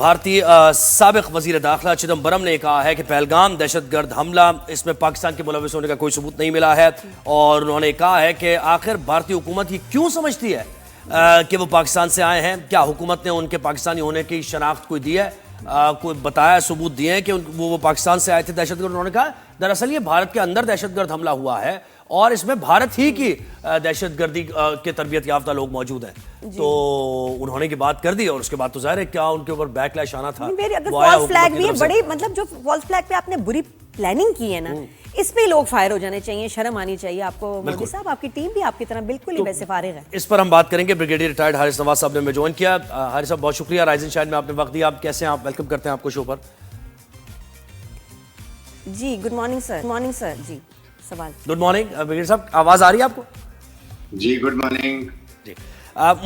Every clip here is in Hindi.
भारतीय साबिक वजीर दाखिला चिदम्बरम ने कहा है कि पहलगाम दहशतगर्द हमला, इसमें पाकिस्तान के मुलविस होने का कोई सबूत नहीं मिला है। और उन्होंने कहा है कि आखिर भारतीय हुकूमत ये क्यों समझती है कि वो पाकिस्तान से आए हैं। क्या हुकूमत ने उनके पाकिस्तानी होने की शनाख्त कोई दी है, कोई बताया, सबूत दिए हैं कि वो पाकिस्तान से आए थे दहशतगर्द। उन्होंने कहा दरअसल ये भारत के अंदर दहशतगर्द हमला हुआ है और इसमें भारत ही की दहशतगर्दी के तरबियत याफ्ता लोग मौजूद हैं। तो उन्होंने की बात कर दी और उसके बाद तो जाहिर है क्या उनके ऊपर बैकलैश आना था। अगर फॉल्स फ्लैग भी है बड़ी, मतलब जो फॉल्स फ्लैग पे आपने बुरी प्लानिंग की है ना, इस पे लोग फायर हो जाने चाहिए, शर्म आनी चाहिए आपको। मोदी साहब, आपकी टीम भी आपकी तरह बिल्कुल ही वैसे फारिग है। इस पर हम बात करेंगे। ब्रिगेडियर रिटायर्ड हारिस नवाज साहब ने हमें ज्वाइन किया। हारिस साहब, बहुत शुक्रिया राइजिंग शाइन में आपने वक्त दिया। आप कैसे हैं? आप वेलकम करते हैं आपको शो पर। जी good morning sir. Morning sir. जी सवाल। गुड मॉर्निंग ब्रिगेडियर साहब, आवाज आ रही है आपको? जी गुड मॉर्निंग जी।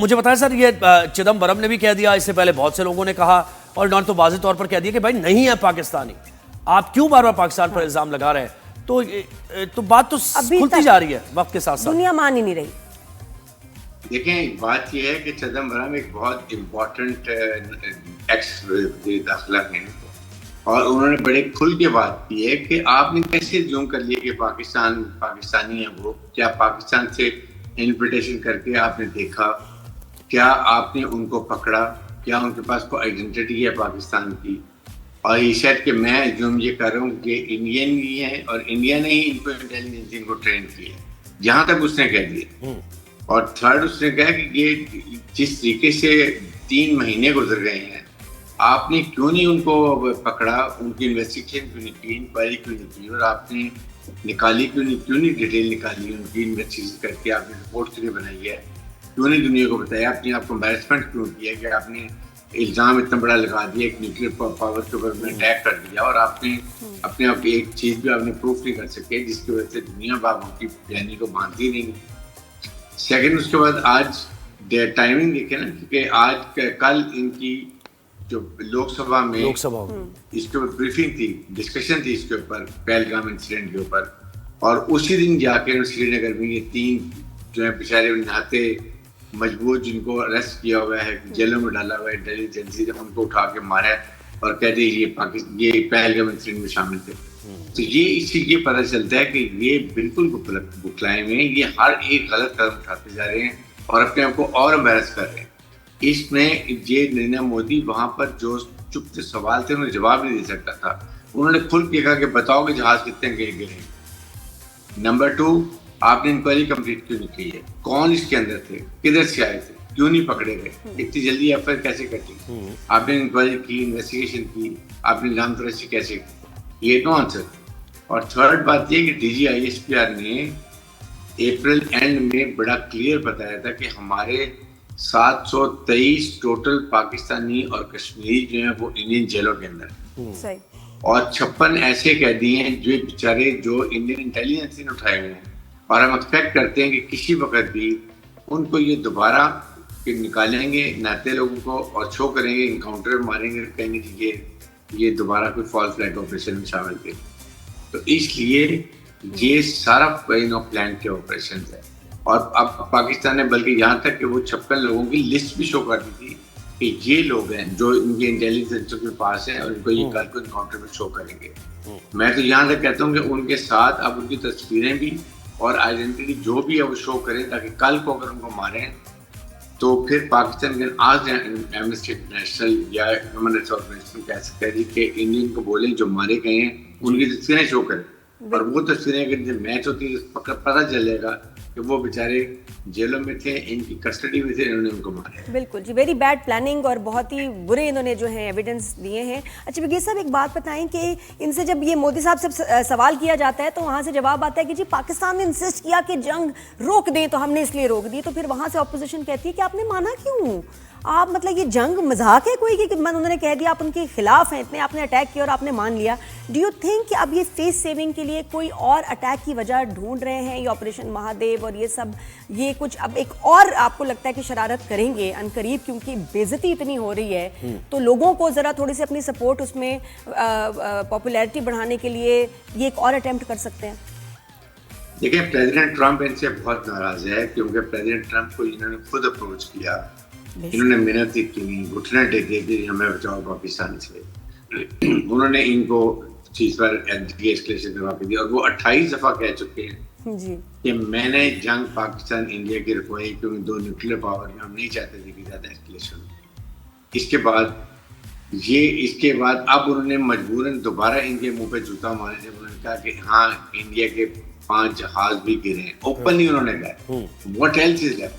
मुझे बताएं सर, ये चिदम्बरम ने भी कह दिया, इससे पहले बहुत से लोगों ने कहा और उन्होंने तो वाज़ेह तौर पर कह दिया कि भाई नहीं है पाकिस्तानी। आप क्यों बार बार पाकिस्तान पर इल्जाम लगा रहे हैं? तो बात तो खुलती जा रही है वक्त के साथ साथ, दुनिया मान ही नहीं रही। देखें, बात यह है कि चिदम्बरम एक बहुत इम्पोर्टेंट एक्स दाखिला हैं और उन्होंने बड़े खुल के बात की है कि आपने कैसे जूम कर लिया कि पाकिस्तानी है वो। क्या पाकिस्तान से इन्विटेशन करके आपने देखा? क्या आपने उनको पकड़ा? क्या उनके पास कोई आइडेंटिटी है पाकिस्तान की? और ये शायद कि मैं जूम ये कर रहा हूँ कि इंडियन ही है और इंडिया ने ही इनको इंटेलिजेंस इनको ट्रेन किया, जहाँ तक उसने कह दिया। और थर्ड, उसने कहा कि ये जिस तरीके से 3 महीने गुजर गए हैं, आपने क्यों नहीं उनको पकड़ा? उनकी इन्वेस्टिगेशन क्यों नहीं की, इंक्वायरी क्यों नहीं की, और आपने निकाली क्यों नहीं डिटेल निकाली उनकी इन्वेस्टिगेशन करके? आपने रिपोर्ट क्यों नहीं बनाई है? क्यों नहीं दुनिया को बताया? अपने आप को एम्बैरसमेंट क्यों किया कि आपने इल्ज़ाम इतना बड़ा लगा दिया, एक न्यूक्लियर पावर के ऊपर में अटैक कर दिया और आपने अपने आप एक चीज़ भी आपने प्रूफ नहीं कर सके, जिसकी वजह से दुनिया बाबू की प्लानिंग को मानती नहीं। सेकेंड, उसके बाद आज टाइमिंग देखे ना, क्योंकि आज कल इनकी जो लोकसभा में इसके ऊपर ब्रीफिंग थी, डिस्कशन थी इसके ऊपर, पहलगाम इंसिडेंट के ऊपर, और उसी दिन जाके श्रीनगर में ये 3 जो है बेचारे नहाते मजबूर, जिनको अरेस्ट किया हुआ है, जेलों में डाला हुआ है इंटेलिजेंस ने, उनको उठा के मारा है और कहते हैं ये पहलगाम इंसिडेंट में शामिल थे। तो ये इससे ये पता चलता है कि ये बिल्कुल बुखलाए हुए हैं, ये हर एक गलत कदम उठाते जा रहे हैं और अपने आप को और एम्बैरस कर रहे हैं। इसमें ये नरेंद्र मोदी वहां पर जो चुप से सवाल थे उन्हें जवाब नहीं दे सकता था। उन्होंने खुल के कहा कि बताओ कि जहाज कितने गिरे। नंबर 2, आपने इंक्वायरी कंप्लीट क्यों नहीं की है? कौन इसके अंदर थे? किधर से आए थे? क्यों नहीं पकड़े गए? इतनी जल्दी एफआईआर कैसे कटी? आपने इंक्वायरी की, इन्वेस्टिगेशन की, आपने नाम तलाशी कैसे की? ये नो आंसर। और थर्ड बात ये कि डीजी ISPR ने अप्रैल एंड में बड़ा क्लियर बताया था कि हमारे 723 टोटल पाकिस्तानी और कश्मीरी जो हैं वो इंडियन जेलों के अंदर, और 56 ऐसे कैदी हैं जो बेचारे जो इंडियन इंटेलिजेंस ने उठाए हुए हैं, और हम एक्सपेक्ट करते हैं कि किसी वक्त भी उनको ये दोबारा निकालेंगे नाते लोगों को और शो करेंगे, इनकाउंटर मारेंगे, कहेंगे कि ये दोबारा कोई फॉल्स फ्लैग ऑपरेशन में शामिल थे। तो इसलिए ये सारा प्लान के ऑपरेशन है। और अब पाकिस्तान ने बल्कि यहाँ तक कि वो 56 लोगों की लिस्ट भी शो कर दी थी कि ये लोग हैं जो इनके इंटेलिजेंस के पास हैं और इनको ये कल को इनकाउंटर में शो करेंगे। मैं तो यहाँ तक कहता हूँ कि उनके साथ अब उनकी तस्वीरें भी और आइडेंटिटी जो भी है वो शो करें, ताकि कल को अगर उनको मारें तो फिर पाकिस्तान के आज एमनेस्टी इंटरनेशनल या ह्यूमन राइट्स ऑर्गेनाइजेशन कह सकते हैं कि इंडियन को बोले जो मारे गए हैं उनकी तस्वीरें शो करें, और वो तस्वीरें अगर जब मैच होती है तो पता चलेगा कि वो बेचारे जेलों में थे, इनकी कस्टडी में थे, इन्होंने उनको मारा। बिल्कुल जी, वेरी बैड प्लानिंग और बहुत ही बुरे इन्होंने जो है एविडेंस दिए हैं। अच्छा ब्रिगेडियर साहब, एक बात बताएं कि इनसे जब ये मोदी साहब से सवाल किया जाता है तो वहाँ से जवाब आता है कि जी पाकिस्तान ने इंसिस्ट किया कि जंग रोक दें तो हमने इसलिए रोक दी। तो फिर वहाँ से ऑपोजिशन कहती है कि आपने माना क्यों? आप मतलब ये जंग मजाक है कोई कि उन्होंने कह दिया आप उनके खिलाफ हैं, इतने आपने अटैक किया और आपने मान लिया। डू यू थिंक कि अब ये फेस सेविंग के लिए कोई और अटैक की वजह ढूंढ रहे हैं, ये ऑपरेशन महादेव और ये सब, ये कुछ अब एक और आपको लगता है कि शरारत करेंगे अनकरीब, क्योंकि बेइज्जती इतनी हो रही है तो लोगों को जरा थोड़ी सी अपनी सपोर्ट उसमें पॉपुलैरिटी बढ़ाने के लिए ये एक और अटेम्प्ट कर सकते हैं? देखिए, प्रेसिडेंट ट्रंप इनसे बहुत नाराज है क्योंकि प्रेसिडेंट ट्रंप को इन्होंने खुद अप्रोच किया इन्होंने मेहनत की, घुटने टेके कि हमें बचाओ पाकिस्तान से। उन्होंने इनको चीज पर एस्केलेशन करवा के दी और वो 28 दफा कह चुके हैं जी कि मैंने जंग पाकिस्तान इंडिया की रखवाई क्योंकि दो न्यूक्लियर पावर में हम नहीं चाहते थे कि ज्यादा एस्केलेशन। इसके बाद अब उन्होंने मजबूरन दोबारा इनके मुंह पे जूता मारे जब उन्होंने कहा कि हाँ इंडिया के 5 जहाज भी गिरे। ओपनली उन्होंने कहा व्हाट एल्स इज दैट।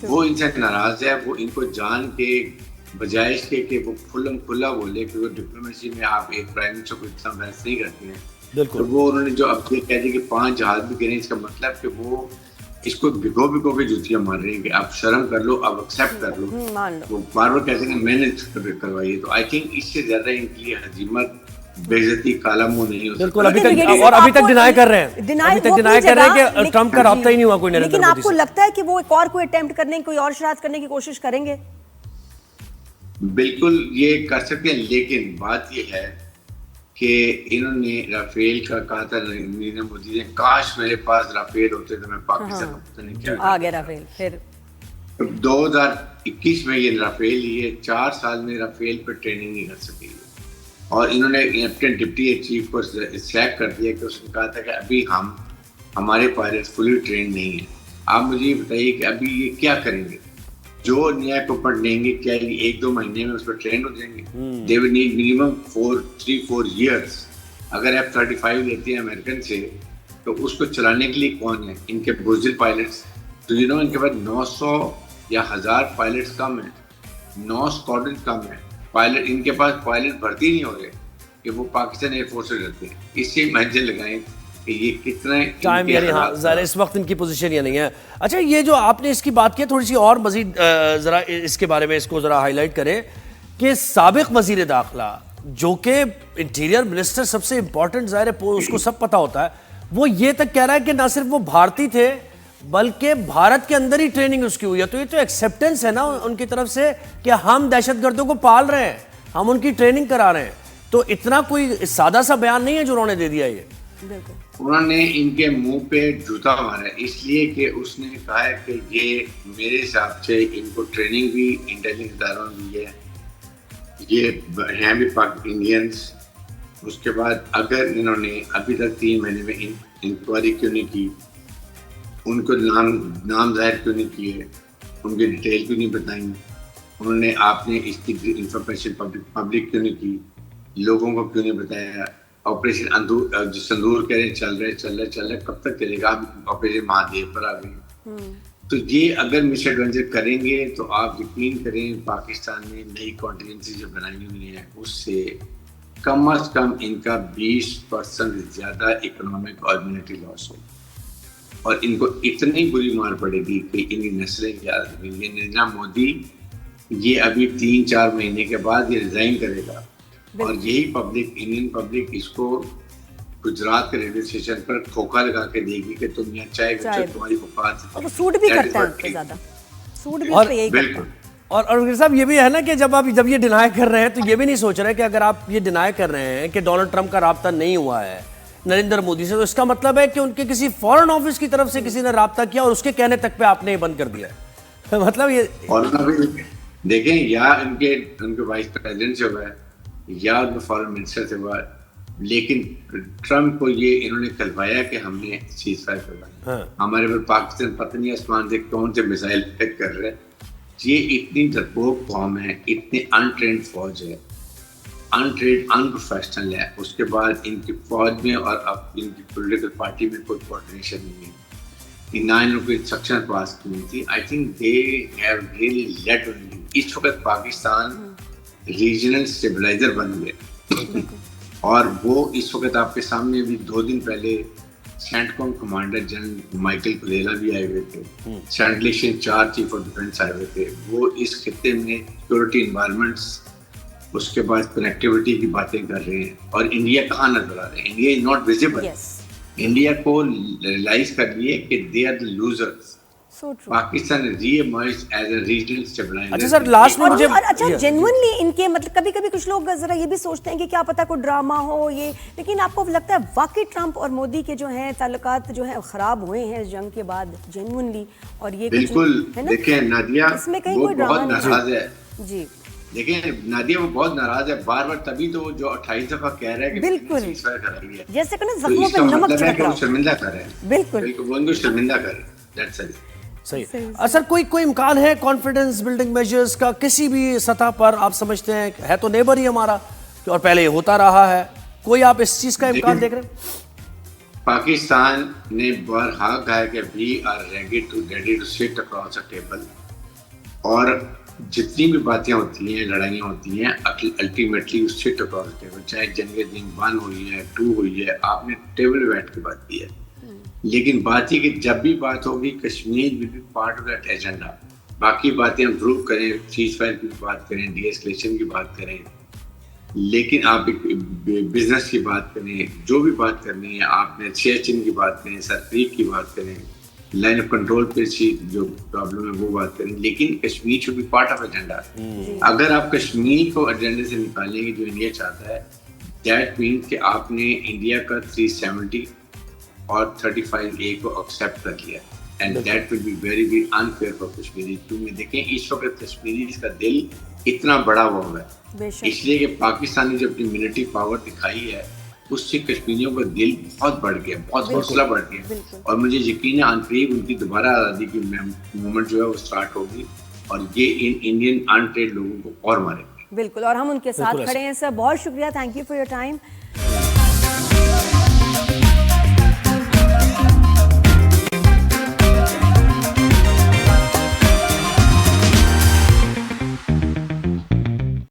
वो इनसे नाराज है, वो इनको जान के बजाय इसके कि वो खुला बोले कि वो डिप्लोमेसी में आप एक प्राइम मिनिस्टर को इतना बहस नहीं करते हैं। तो वो उन्होंने जो अब ये कह दिया कि 5 जहाज भी गिरे, इसका मतलब कि वो इसको भिगो के जुतियां मार रही हैं कि आप शर्म कर लो, आप एक्सेप्ट कर लो। वो बार बार कहते हैं कि मैंने करवाई है। तो आई थिंक इससे ज्यादा इनके लिए हजीमत, बेइज्जती, काला मुंह नहीं हो सकता। बिल्कुल, अभी तक डिनाई कर रहे हैं, कि ट्रंप का राब्ता ही नहीं हुआ कोई नरेंद्र मोदी से। लेकिन आपको लगता है कि वो कोई अटेम्प्ट करने की, कोई और शरारत करने की कोशिश करेंगे? बिल्कुल ये कर सकते हैं, लेकिन बात ये है कि इन्होंने राफेल का कहा था नरेंद्र मोदी ने, काश मेरे पास राफेल होते तो मैं पाकिस्तान को पता नहीं क्या आ गया राफेल। फिर 2021 में ये राफेल लिए, 4 साल में राफेल पर ट्रेनिंग नहीं कर सकी और इन्होंने अपने डिप्टी चीफ को सैक कर दिया कि उसने कहा था कि अभी हमारे पायलट फुली ट्रेन नहीं है। आप मुझे बताइए कि अभी ये क्या करेंगे? जो नया इक्विपमेंट लेंगे क्या ये 1-2 महीने में उस पर ट्रेन हो जाएंगे? They will need minimum 3-4 years। अगर F-35 लेते हैं अमेरिकन से तो उसको चलाने के लिए कौन है? इनके बुज़दिल पायलट्स। तो इनके पास 900 या 1000 पायलट्स कम है, 9 स्क्वाड्रन कम है पायलट। इनके पास पायलट भर्ती नहीं हो रहे कि वो पाकिस्तान एयरफोर्स से डरते हैं। इससे मंजिल लगाएं कि ये कितना टाइम यानी हाँ ज़रा इस वक्त इनकी पोजीशन ये नहीं है। अच्छा, ये जो आपने इसकी बात की थोड़ी सी और मजीद ज़रा इसके बारे में इसको ज़रा हाईलाइट करें कि साबिक वजीर दाखिला जो कि इंटीरियर मिनिस्टर सबसे इंपॉर्टेंट ज़ाहिर है उसको सब पता होता है, वो ये तक कह रहा है कि ना सिर्फ वो भारतीय थे बल्कि भारत के अंदर ही ट्रेनिंग उसकी हुई है। तो ये तो एक्सेप्टेंस है ना उनकी तरफ से कि हम दहशतगर्दों को पाल रहे हैं, हम उनकी ट्रेनिंग करा रहे हैं। तो इतना कोई सादा सा बयान नहीं है जो उन्होंने दे दिया। ये उन्होंने इनके मुंह पे जूता मारा इसलिए कि उसने कहा है कि ये मेरे हिसाब से इनको ट्रेनिंग भी इंटेलिजेंस इदारों में दी है, ये हैं भी पाक इंडियंस। उसके बाद अगर इन्होंने अभी तक 3 महीने में इंक्वायरी क्यों नहीं की, उनको नाम जाहिर क्यों नहीं किए, उनकी डिटेल क्यों नहीं बताई, उन्होंने आपने इसकी इंफॉर्मेशन पब्लिक क्यों नहीं की, लोगों को क्यों नहीं बताया। ऑपरेशन संदूर कह रहे चल रहे कब तक चलेगा? आप ऑपरेशन महादेव पर आ गए। तो ये अगर मिस एडवेंचर करेंगे तो आप यकीन करें पाकिस्तान में नई कॉन्टिजेंसी जो बनाई हुई है उससे कम अज कम इनका 20% ज्यादा इकोनॉमिक और मिलिट्री लॉस हो और इनको इतनी बुरी मार पड़ेगी कि इनकी नस्लें याद रखेंगी। नरेंद्र मोदी ये अभी 3-4 महीने के बाद ये रिजाइन करेगा और यही पब्लिक, इंडियन पब्लिक इसको गुजरात के रेलवे स्टेशन पर खोखा लगा के देगी कि तुम यहाँ चाय तुम्हारी औकात। वो सूट भी करता है उनके ज़्यादा, सूट भी उस पे यही करता है। और साहब ये भी है ना कि जब ये डिनाई कर रहे हैं तो ये भी नहीं सोच रहे कि अगर आप ये डिनाई कर रहे हैं कि डोनाल्ड ट्रंप का राब्ता नहीं हुआ है नरेंद्र मोदी से, तो इसका मतलब है कि उनके किसी फॉरेन ऑफिस की तरफ से किसी ने राब्ता किया और उसके कहने तक पे आपने ये बंद कर दिया है। मतलब ये देखें, या उनके वाइस प्रेसिडेंट से हुआ है या उनके फॉरेन मिनिस्टर से हुआ, लेकिन ट्रंप को ये इन्होंने कहलवाया कि हमने सीज फायर करवाया। हमारे पर पाकिस्तान पता नहीं आसमान से कौन से मिसाइल फेंक कर रहे हैं। ये इतनी डरपोक कौम है, इतनी अनट्रेंड फौज है, अनट्रेंड अनप्रोफेशनल है। उसके बाद इनकी फौज में और अब इनकी पॉलिटिकल पार्टी में कोई कोऑर्डिनेशन नहीं है, ना इन्होंने कोई इंस्ट्रक्शन पास की थी। I think they have really late. इस वक्त पाकिस्तान रीजनल स्टेबलाइजर बन गए और वो इस वक्त आपके सामने भी 2 दिन पहले सेंटकॉम कमांडर जनरल माइकल कुलेला भी आए हुए थे, सेंट्रल 4 चीफ ऑफ डिफेंस आए हुए थे। वो इस खित्ते में सिक्योरिटी इन्वायरमेंट्स, उसके बाद कनेक्टिविटी की बातें कर रहे हैं। और इंडिया कहाँ नजर आ रहे हैं? India is not visible. India को रियलाइज कर लिए कि they are the losers. So true. Pakistan re-emerged as a regional stabilizer. अच्छा सर, लास्ट में और मुझे अच्छा जेन्युइनली इनके मतलब कभी कभी कुछ लोग जरा ये भी सोचते हैं कि क्या पता कोई ड्रामा हो ये, लेकिन आपको लगता है वाकई ट्रंप और मोदी के जो हैं ताल्लुकात जो है खराब हुए हैं इस जंग के बाद जेन्युइनली, और ये कुछ बिल्कुल है ना, देखिए नादिया इसमें कहीं वो कोई ड्रामा बहुत नहीं नाराज है। जी देखिए नादिया वो बहुत नाराज है, बार बार तभी तो वो जो 28 दफा कह रहा है कि बिल्कुल। ceasefire कराई है, जैसे कि ना तो जख्मों इसका पे नमक मतलब है छिड़क कि वो रहा हो। शर्मिंदा कर रहे हैं। बिल्कुल वो उनको शर्मिंदा कर रहे हैं। That's it. सही सही। सर, कोई इम्कान है कॉन्फिडेंस बिल्डिंग मेजर्स का किसी भी सतह पर? आप समझते हैं, है तो नेबर ही हमारा और पहले ये होता रहा है, कोई आप इस चीज का इम्कान देख रहे हैं? पाकिस्तान ने बरहा कहा है कि we are ready to sit across a table, और जितनी भी बातें होती हैं, लड़ाइयाँ होती हैं, अल्टीमेटली सिट अक्रॉस टेबल, चाहे जंग दिन 1 हुई है 2 हुई है, आपने टेबल पे बैठ के बात की है। लेकिन बात ये कि जब भी बात होगी Kashmir will be part of that agenda. बाकी बातें हम जरूर करें, सीज फायर की बात करें, डीएस्केलेशन की बात करें, लेकिन आप बिजनेस की बात करें, जो भी बात करनी है, आपने सियाचिन की बात करें, सरक्रीक की बात करें, लाइन ऑफ कंट्रोल पे जो प्रॉब्लम है वो बात करें, लेकिन Kashmir should be part of agenda. अगर आप कश्मीर को एजेंडे से निकालेंगे जो इंडिया चाहता है, दैट मीन्स कि आपने इंडिया का 370 और 35A को एक्सेप्ट कर लिया, and that will be very unfair for Kashmiri. क्योंकि देखें इस वक्त कश्मीरी का दिल इतना बड़ा हुआ है, इसलिए कि पाकिस्तान ने जो अपनी मिलिट्री पावर दिखाई है उससे कश्मीरियों का दिल बहुत बढ़ गया, बहुत हौसला बढ़ गया, और मुझे यकीन है आंतरिक उनकी दोबारा आज़ादी की मूवमेंट जो है वो स्टार्ट होगी, और ये इन इंडियन अनट्रेड लोगों को और मारेंगे। बिल्कुल, और हम उनके साथ खड़े हैं सर। बहुत शुक्रिया, thank you for your time.